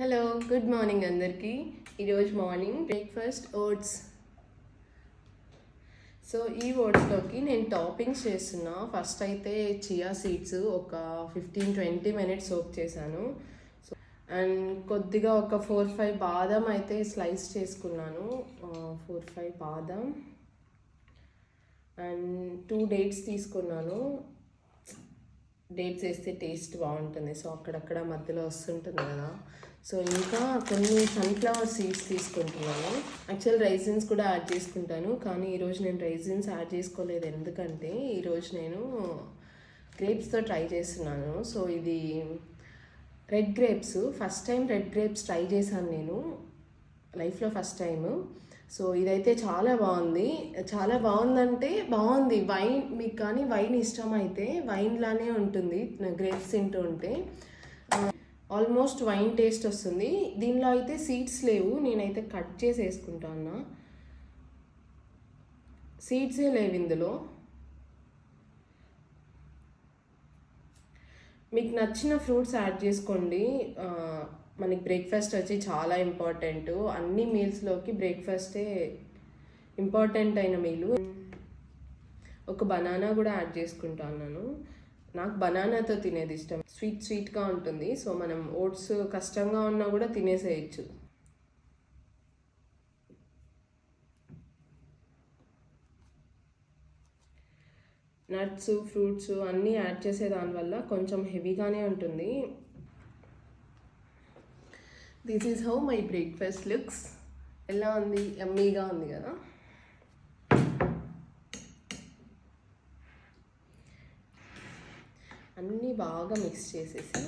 Hello, good morning అందరికీ. ఈరోజు morning breakfast oats. So ఈ ఓట్స్లోకి నేను టాపింగ్స్ చేస్తున్నా. ఫస్ట్ అయితే చియా సీడ్స్ ఒక 15-20 మినిట్స్ సోక్ చేశాను. అండ్ కొద్దిగా ఒక 4-5 బాదం అయితే స్లైస్ చేసుకున్నాను. 4-5 బాదం అండ్ 2 డేట్స్ తీసుకున్నాను. డేట్స్ వేస్తే టేస్ట్ బాగుంటుంది, సో అక్కడక్కడ మధ్యలో వస్తుంటుంది కదా. సో ఇంకా కొన్ని సన్ఫ్లవర్ సీడ్స్ తీసుకుంటున్నాను. యాక్చువల్ రైజిన్స్ కూడా యాడ్ చేసుకుంటాను, కానీ ఈరోజు నేను రైజిన్స్ యాడ్ చేసుకోలేదు. ఎందుకంటే ఈరోజు నేను గ్రేప్స్తో ట్రై చేస్తున్నాను. సో ఇది red grapes. First time red grapes try చేశాను నేను లైఫ్లో, ఫస్ట్ టైము. సో ఇదైతే చాలా బాగుంది. చాలా బాగుందంటే బాగుంది. వైన్ మీకు కానీ వైన్ ఇష్టమైతే వైన్లానే ఉంటుంది గ్రేప్స్ తింటూ ఉంటే. ఆల్మోస్ట్ వైన్ టేస్ట్ వస్తుంది. దీనిలో అయితే సీడ్స్ లేవు, నేనైతే కట్ చేసి వేసుకుంటాను. సీడ్సే లేవు ఇందులో. మీకు నచ్చిన ఫ్రూట్స్ యాడ్ చేసుకోండి. మనకి బ్రేక్ఫాస్ట్ వచ్చి చాలా ఇంపార్టెంట్. అన్ని మీల్స్లోకి బ్రేక్ఫాస్టే ఇంపార్టెంట్ అయిన మీలు. ఒక బనానా కూడా యాడ్ చేసుకుంటాను. నాకు బనానాతో తినేది ఇష్టం. స్వీట్గా ఉంటుంది. సో మనం ఓట్స్ కష్టంగా ఉన్నా కూడా తినేసేయచ్చు. నట్స్, ఫ్రూట్స్ అన్నీ యాడ్ చేసే దానివల్ల కొంచెం హెవీగానే ఉంటుంది. This is how my breakfast looks. ఎలా ఉంది? యమ్మీగా ఉంది కదా. అన్నీ బాగా మిక్స్ చేసేసి